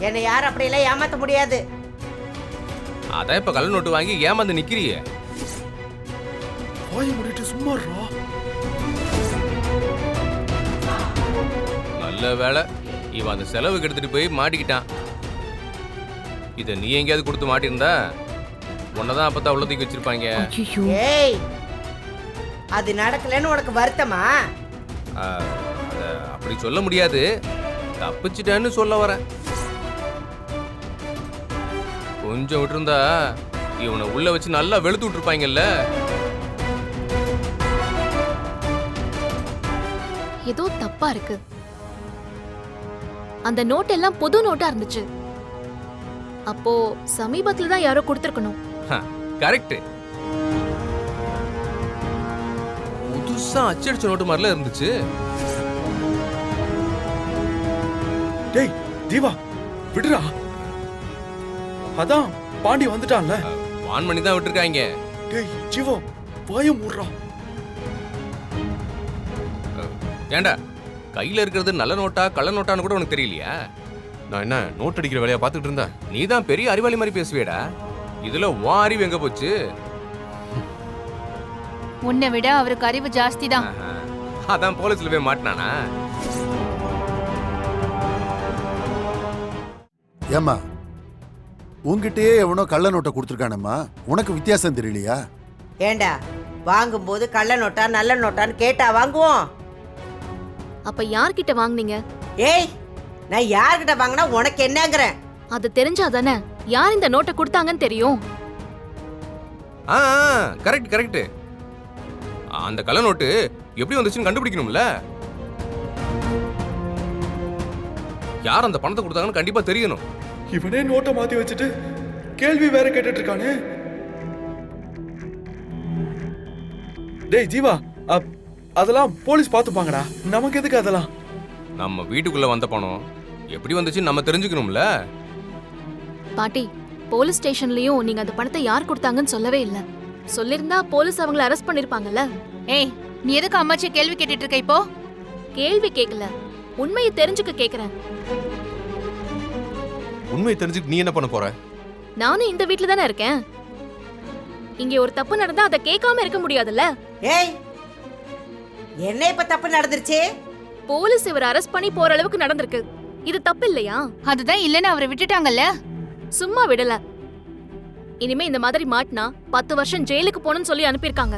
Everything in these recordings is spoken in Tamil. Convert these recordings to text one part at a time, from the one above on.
என்னை யாரும் அப்படியெல்லாம் ஏமாத்த முடியாது. அதான் இப்ப கள்ள நோட்டு வாங்கி ஏமாந்து நிக்கிறியே. வாயை மூடிட்டு சும்மா இருடா. நல்ல வேலை இவன் அந்த செலவுக்கு எடுத்துட்டு போய் மாட்டிக்கிட்டான். இதை நீ எங்கேயாவது கொடுத்து மாட்டிருந்தா உன்னதான் அப்பதான் உள்ளதுக்கு வச்சிருப்பாங்க. ஏய், அது நடக்கலன்னு உனக்கு வருத்தமா? அப்படி சொல்ல முடியாது, தப்பிச்சிட்டேன்னு சொல்ல வரேன். கொஞ்சம் விட்டுருந்தா இவனை உள்ள வச்சு நல்லா வெளுத்து விட்டுருப்பாங்கல்ல. ஏதோ தப்பா இருக்கு. அந்த நோட் எல்லாம் புது நோட்டா இருந்துச்சு. அப்போ சமீபத்துல தான் யாரோ கொடுத்திருக்கணும். கரெக்ட். புதுசா அச்சடிச்ச நோட்டு மாதிரில இருந்துச்சு. டேய் ஜீவா விடுடா. அதான் பாண்டி வந்துட்டான்ல. வான் பண்ணி தான் விட்டுருக்காங்க. டேய் ஜீவா வாயை மூடுறா. ஏண்டா கையில இருக்கிறது நல்ல நோட்டா கள்ள நோட்டான்னு கூட உனக்கு தெரியலையா? நான் என்ன நோட் அடிக்கிற வேலையை பார்த்துட்டு இருந்தேன். நீ தான் பெரிய அறிவாளி மாதிரி பேசுவேடா. இதுல உன் அறிவு எங்க போச்சு? உன்னை விட அவருக்கு அறிவு ஜாஸ்தி தான். அதான் போலீஸ்ல போய் மாட்டினானா? ஏம்மா உங்ககிட்டயே எவனோ கள்ள நோட்டை கொடுத்துருக்கானம்மா, உனக்கு வித்தியாசம் தெரியலையா? ஏண்டா வாங்கும்போது கள்ள நோட்டா நல்ல நோட்டான்னு கேட்டா வாங்குவோம்? அப்ப யார்கிட்ட வாங்குனீங்க? ஏய், நான் யார்கிட்ட வாங்கினா உனக்கு என்னங்கிறேன்? அது தெரிஞ்சாதானே யார் இந்த நோட்டை கொடுத்தாங்கன்னு தெரியும். Correct correct. அந்த கள்ள நோட்டு எப்படி வந்துச்சுன்னு கண்டுபிடிக்கணும்ல. யார் அந்த பணத்தை கொடுத்தாங்கன்னு கண்டிப்பா தெரியணும். இவனே நோட்டை மாத்தி வச்சுட்டு கேள்வி வேற கேட்டுட்டு இருக்கானே. டேய் ஜீவா, அதெல்லாம் போலீஸ் பாத்துப்பாங்கடா. நமக்கு எதுக்கு அதெல்லாம்? நம்ம வீட்டுக்குள்ள வந்த பணம் எப்படி வந்துச்சுன்னு நம்ம தெரிஞ்சுக்கணும்ல. பாட்டி, போலீஸ் ஸ்டேஷன்லயும் நீங்க அந்த பணத்தை யார் கொடுத்தாங்கன்னு சொல்லவே இல்ல. சொல்லிருந்தா போலீஸ் அவங்கள அரெஸ்ட் பண்ணிருப்பாங்கல்ல. ஏய், நீ எதுக்கு அம்மாச்சி கேள்வி கேட்டுட்டு இருக்க இப்போ? கேள்வி கேட்கல, உண்மையை தெரிஞ்சுக்க கேக்குறேன். உண்மையை தெரிஞ்சுட்டு நீ என்ன பண்ண போற? நானும் இந்த வீட்ல தானே இருக்கேன். இங்க ஒரு தப்பு நடந்தா அதை கேட்காம இருக்க முடியாதுல்ல. ஏய், என்ன இப்ப தப்பு நடந்துருச்சு? போலீஸ் இவரை அரெஸ்ட் பண்ணி போற அளவுக்கு நடந்திருக்கு. இது தப்பு இல்லையா? அதுதான் இல்லன்னு அவரை விட்டுட்டாங்கல்ல. சும்மா விடல. இனிமே இந்த மாதிரி மாட்டினா 10 வருஷம் ஜெயிலுக்கு போகணும்னு சொல்லி அனுப்பியிருக்காங்க.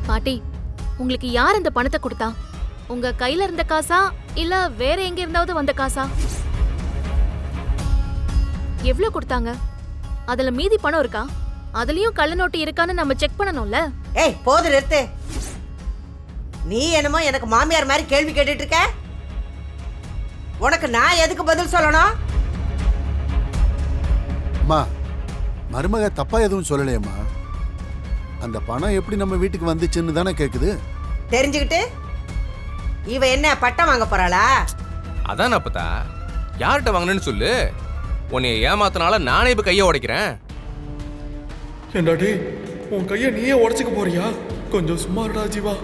பாட்டி, உங்களுக்கு யார் இந்த பணத்தை கொடுத்தா? உங்க கையில இருந்த காசா இல்ல வேற எங்க இருந்தாவது வந்த காசா? எவ்வளவு கொடுத்தாங்க? அதுல மீதி பணம் இருக்கா? அதுலயும் கள்ள நோட்டு இருக்கான்னு நம்ம செக் பண்ணணும்ல. ஏய், போது நிறுத்து. நீ என்னமோ எனக்கு மாமியார் மாதிரி கேள்வி கேட்டுட்டு இருக்க. உனக்கு நான் எதுக்கு பதில் சொல்லணும்? அம்மா, மருமக தப்பா எதுவும் சொல்லலையம்மா. அந்த பணம் எப்படி நம்ம வீட்டுக்கு வந்துச்சுன்னு தானே கேக்குது. தெரிஞ்சுக்கிட்டு இவ என்ன பட்டம் வாங்க போறாளா? அதான் அப்பதா யார்கிட்ட வாங்கினேன்னு சொல்லு. உன்னை ஏமாத்தினால நானே இப்ப கையை உடைக்கிறேன். ஏண்டா டேய், உன் கையை நீயே உடைச்சுக்க போறியா? கொஞ்சம் சும்மா இருடா ஜீவா.